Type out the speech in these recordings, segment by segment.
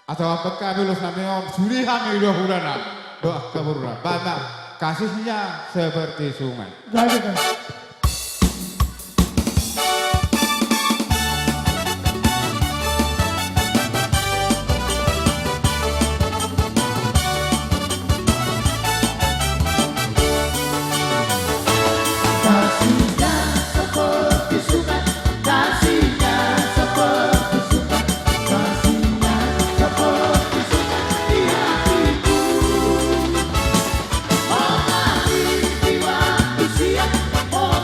atau apakah lulus namanya Julihan Hurana doa kabura banyak kasihnya seperti sungai. Lagi kan. Oh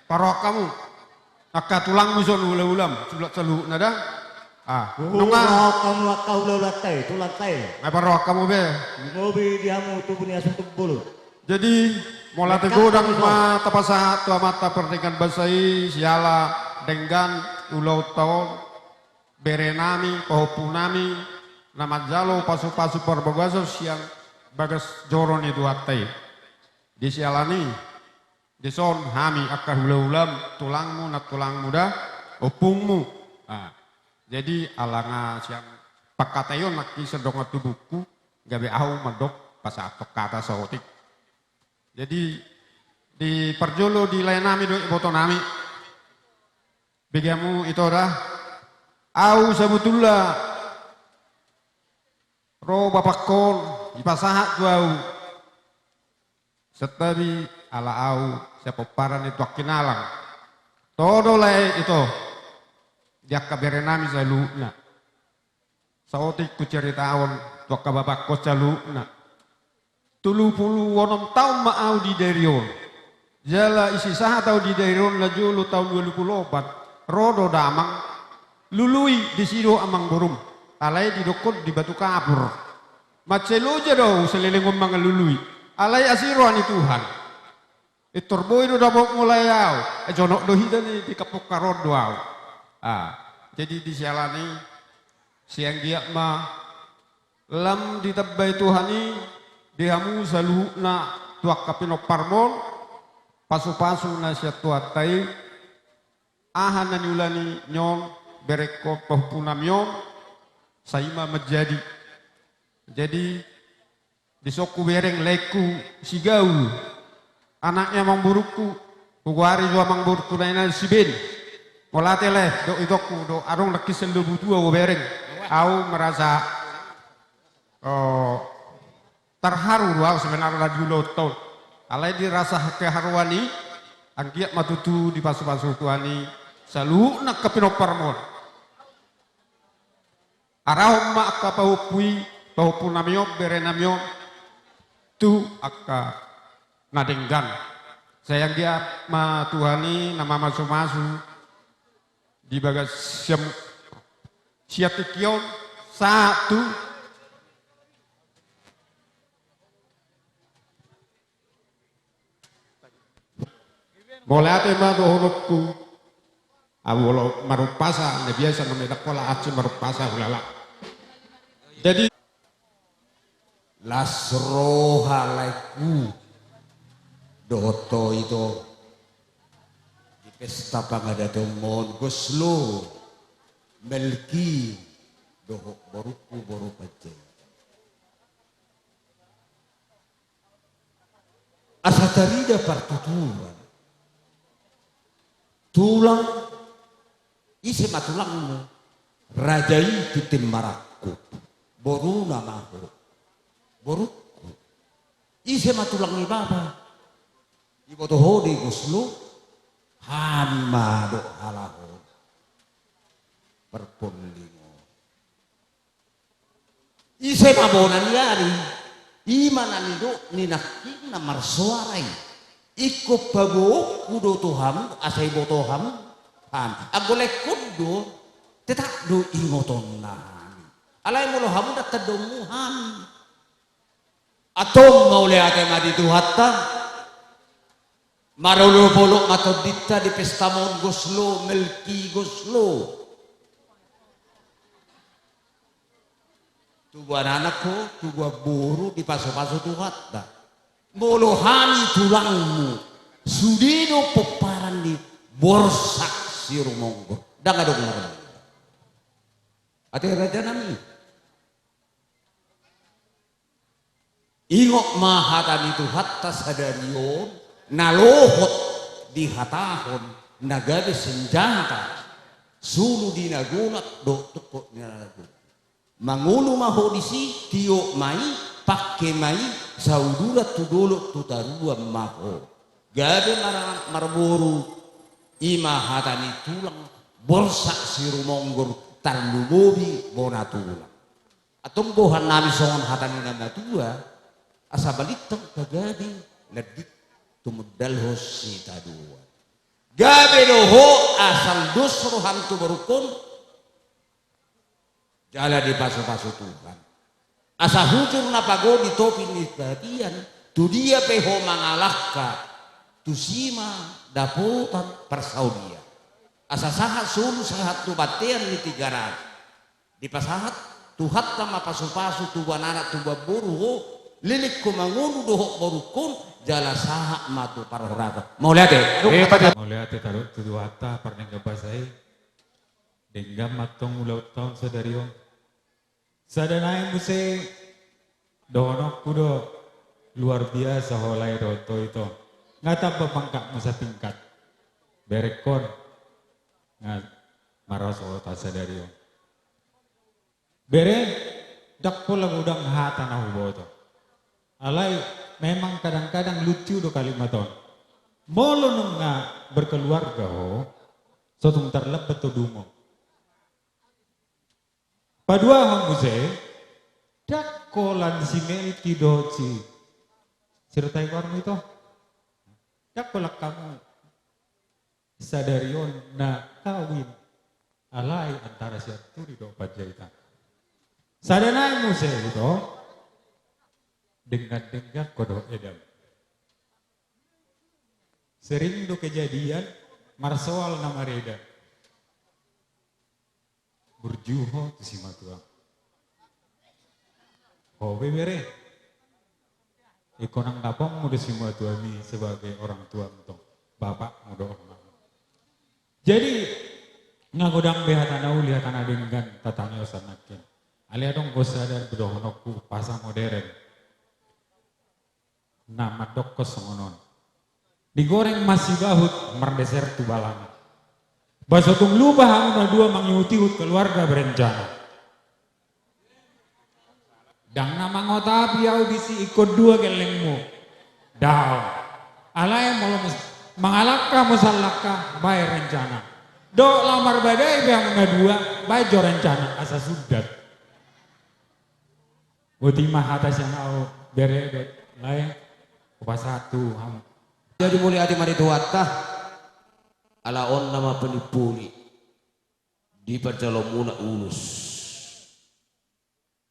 Parok kamu. Akka tulangmu son ulam sulak celuk nada. Nunga. Kamu kau latai, tulang tai. Mai parok kamu be. Ngobi diamu tu punya satu bulu. Jadi mola tegodang ma tapasa tua mata pernikahan basai siala denggan ulau tahun berenami pohopunami nama jalo pasu-pasu perbagaso siang bagas joron itu atai di sialani di son hami akar ulam tulangmu na tulang muda opungmu. Jadi alanga siang pakatayon naki sedong tubuhku gabe au madok pas atok kata saotik. Jadi di perjolo di layanami do botonami begamu itu dah au sebetulnya ro bapakon ipasahat au setabi ala au sepoparan itu akinalang todo lay itu dia kaberenami saluna saotik ku ceritaon tua kabapakko saluna 30 tahun mau di derion jala isi saha tau di derion lajulu tahun 2004 rodo damang lului di sido amang borum alai di dokot di batu kapur macelo jado seleleng ngomong lului alai asiro ani Tuhan itorboy do dabok mulai au jonok do hidani di kapuk karod do au jadi di sialani siang giak ma lam ditabbai Tuhani dihamu saluna tuak kapino parmon pasu-pasu na siya tuatai ahan na nyulani nyon bereko pahpunam nyon saima menjadi jadi disoku bereng leku sigau anaknya mang buruku kuguari jua mang buruku na si ben molate leh do idoku do arong laki selu butua go bereng au merasa terharu wow sebenarnya lagi tahun alai dirasa keharuani angkiat matutu di pasu-pasu tuani selalu nak kepino parmon arahom mak ka pahupui pahupunamyo berenamyo tu akka nadenggan sayang dia ma tuhani nama masu-masu di bagas siatikion satu boleh ate ma do honokku awolo marupasa ne biasa namanya kola aci marupasa ulala jadi Lasro halaiku doto itu di pesta pangadatomon goslo melki dohok boruku boru pacen asa tarida partuturan tulang isi matulangmu rajai titim marakku boru namaku boruku isi matulang ibaba iboto hodi guslu hanma do halaho perpunlingo isi mabonan yari imanan itu ninakin namar suarai iko bago kudo Tuhan asai botoham han agolek kudo tetak do ingoton nan alai mulo hamu datta domuhan atong maule ate ngadi tuhatta marolo bolok atau ditta di pesta mon goslo melki goslo tu buat anakku tu buat buru di paso-paso tuhatta molohani tulangmu sudino peparan di borsak sirumonggo dah ada dengar ate raja nami ingok mahatani itu hatta sadarion nalohot di hatahon nagade senjata sulu dinagunat do tukok nyaragu mangulu mahodisi tio mai pakai mai saudura tudolo tutarua maho gade marboru ima hatani tulang borsak sirumonggur tarlubobi bona tulang atong bohan nami songon hatani nana tua asa balitang kagadi ladik tumudal hosi tadua gabe doho asal dosro hantu berukun jala di pasu-pasu Tuhan asa hujur na pago di topi ni bagian tu dia peho mangalaka tu sima daputan persaudia asa sahat sulu sahat tu batian ni 300 di pasahat tuhat sama pasu-pasu tu banana tu baburu lilik ko mangunu doho berukun jala sahat matu parhoraga mau lihat Mau lihat taruh tuduh hata parneng gabasai denggam matong ulau tahun sadariong sadanai muse donok kudo luar biasa holai roto itu ngata pangkak musa tingkat berekon ngat maros ota sadariong bere dak pola udang hata na huboto alai memang kadang-kadang lucu do kalimaton molo nung nga berkeluarga ho sotung terlepet to dumo padua hambuse dak kolan si melki doci sertai warna itu dak kolak kamu sadarion na kawin alai antara si Arturi do Panjaitan sadanai muse itu dengar kodo edam sering do kejadian marsoal nama reda burjuho tu si matua hobe bere ikonang kapong muda si matua mi sebagai orang tua entong bapak muda orang jadi ngagodang behatanau lihat tanah dengan tatangnya osanakin alia dong gosa dan bedohonokku pasang modern nama dokos songonon digoreng masih bahut merdeser tu balana basotung lubah hamuna dua mangiuti-ut keluarga berencana dang nama ngota piau bisi ikut dua gelengmu dao alai molo mangalaka musallaka bayar rencana do lamar badai biang dua bajo rencana asa sudat utimah atas yang au bere lain upah satu ham jadi mulai hati mari tuata ala on nama penipuli di perjalomuna ulus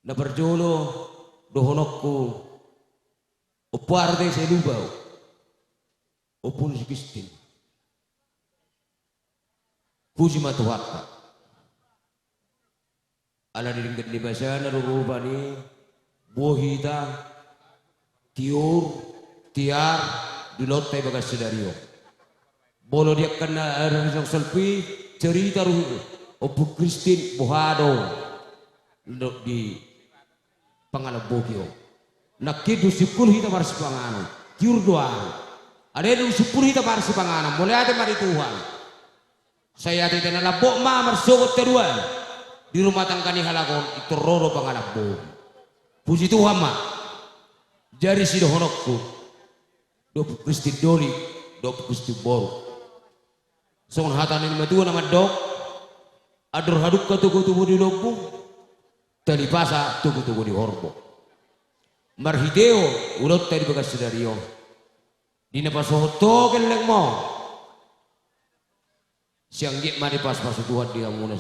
na berjolo dohonokku oparte selubau opulus Kristin puji matuata ala diringkat di basana rurubani bohita tiur tiar di lotte bagas sedario bolo dia kena ada selfie cerita ruh opu Kristin bohado di pangalap bokio nakidu sipul hita mars pangano tiur doang ada yang sipul hita mars pangano boleh ada mari Tuhan saya ada yang labok ma marsogot kedua di rumah tangga ni halakon itu roro pangalap bok puji Tuhan ma jari si dohonokku dopu Kristi doli dopu Kristi boru songon hatan ini matua nama dok adur haduk ka tugu-tugu di lopu tali pasa tugu-tugu di horbo marhideo ulot tadi bekas sedario dina pasohoto keleng mo siang gik mari pas-pas Tuhan dia muna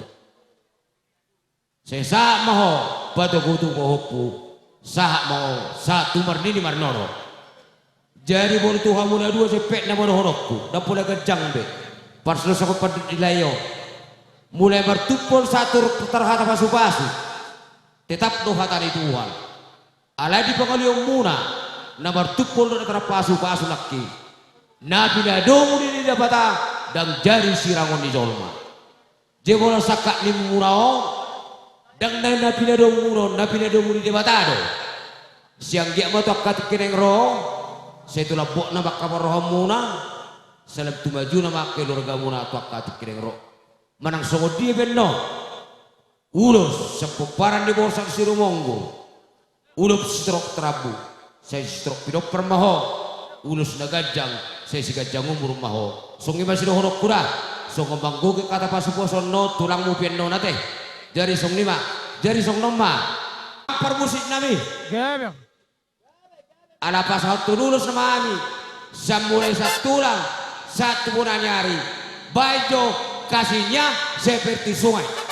sesa maho batu kutu pohokku sahak mau satu marnini marnoro jadi boleh Tuhan mula dua sepek nama horokku dan pula kejang be parselus aku pada dilayo mulai bertumpul satu terhadap pasu-pasu tetap doa tadi Tuhan alai di pengalium muna na bertumpul terhadap pasu-pasu laki nabi nadomu di dapata dan jari sirangon di jolma jebola sakak ni murao dan nabi nadomu di dapata do siang dia mau tak kineng roh saya itulah bok nama kabar rohamuna seleb tu maju nama keluarga muna atau akad kireng roh manang songo dia benno ulus sepuparan di bawah siru monggo ulus strok terabu saya strok pidok permaho ulus nagajang saya si gajang umur maho songi masih dohorok kura songo banggo ke kata pasuposon no tulang mu benno nate jari song lima jari song noma permusik nami ala pasal tulus nama ami samulai satulang satu bulan hari. Baju kasihnya seperti sungai.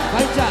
baca.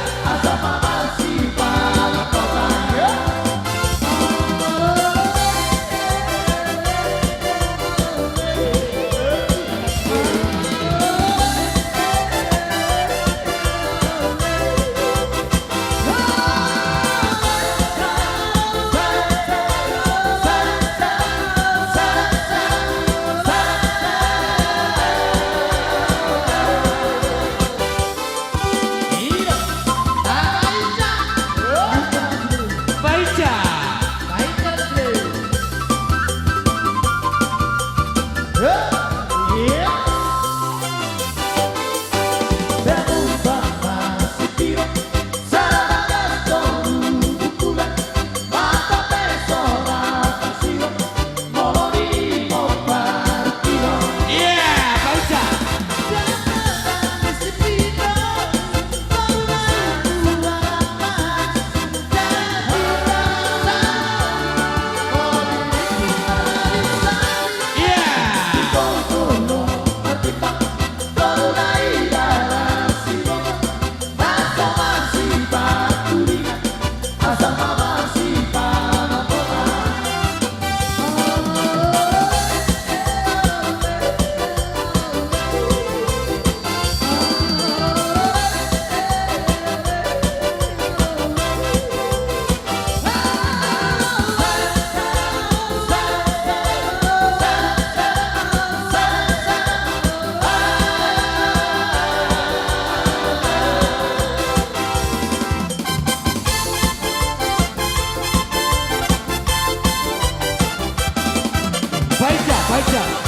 Baca.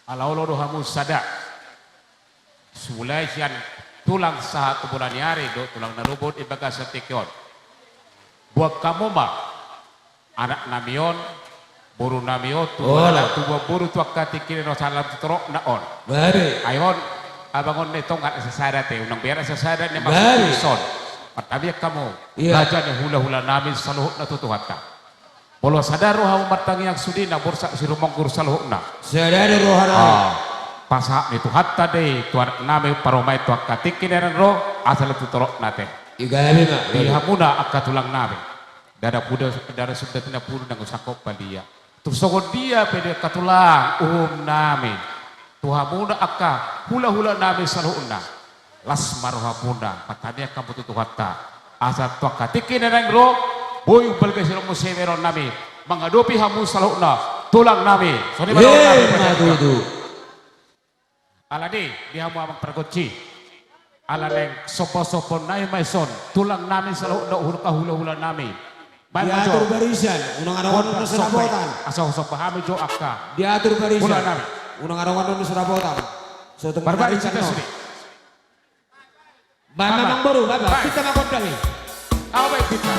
Alaolo hamu sada sulai sian tulang saha kebulan yari do tulang narubut ibaga setikyon buat kamu mah anak namion buru namion tuwa buru tuak katikin no salam tutrok naon Bari. ayon abangon netong nggak sesada teh unang biara sesada ne Bari. masuk son pertama kamu Iya. raja ne hula-hula namin saluhuk na tutuhatta bolo sadar roh martangi yang sudi na bursa sirumong kursaluhuk na Sadari rohana. pasak itu hatta deh tuan name paromai tuak katikin eran roh asal itu torok nate Igami mak. dihamuna akka tulang name dada puda dada sudah tina puda nang usakop dia terus sogo dia pede katulang name tuhamuna akka hula-hula name saluhuna las marohamuna patania kamu tutu hatta asal tuak katikin eran roh boy balga sirong museveron name menghadapi hamu saluhuna tulang name soni baru name Madudu. alade dia mau abang pergoci aladeng sopo-sopo nai maison tulang nami selalu nak hula-hula nami Diatur barisan, unang arawan ng serabotan. asal pahami jo akka Diatur hula barisan, nami unang arawan ng serabotan. So itong barbari barisan cita no. sini Ba memang baru, ba Ba. kita makodang eh. apa baik kita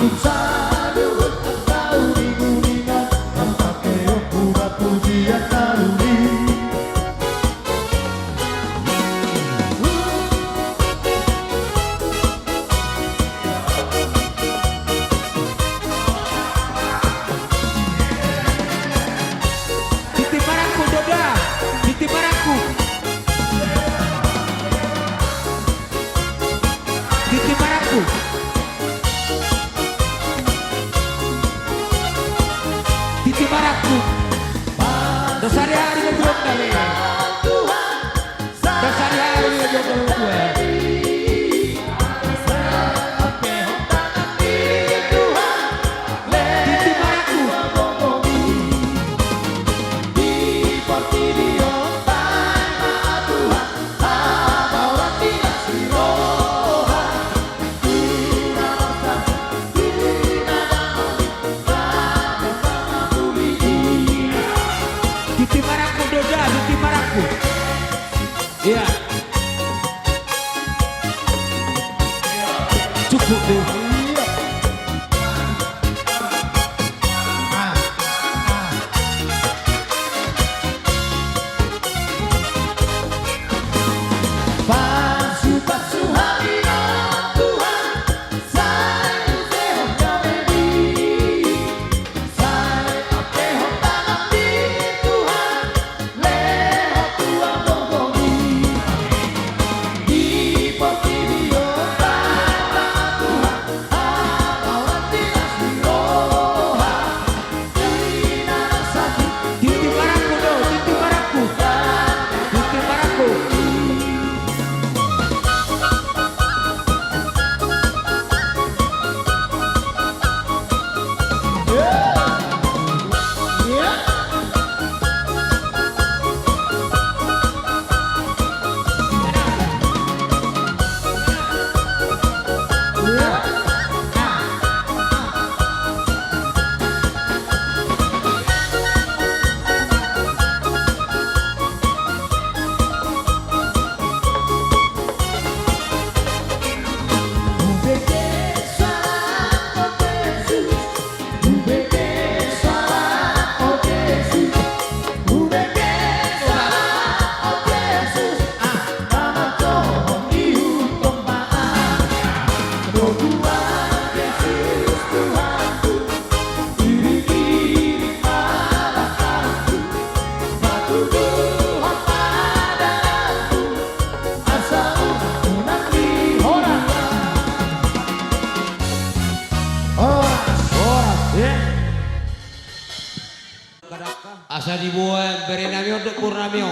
Titi Maraku Doda, Titi Maraku. Titi Maraku. Titi Maraku. Dasari hari ngeblok kali. Dasari hari ngeblok gue. Titi Maraku. Titi Maraku Doda, Titi Maraku. Iya. Cukup deh. Titi Maraku do, Titi Maraku. Titi Maraku. Asa dibuat berenamio untuk purnamio.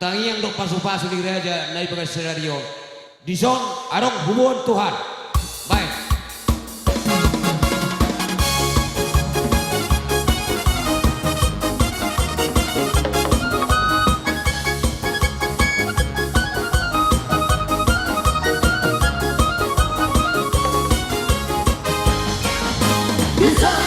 Tangi yang untuk pasu-pasu di gereja naik pakai scenario. Di zon arong hubungan Tuhan. Baik. Bisa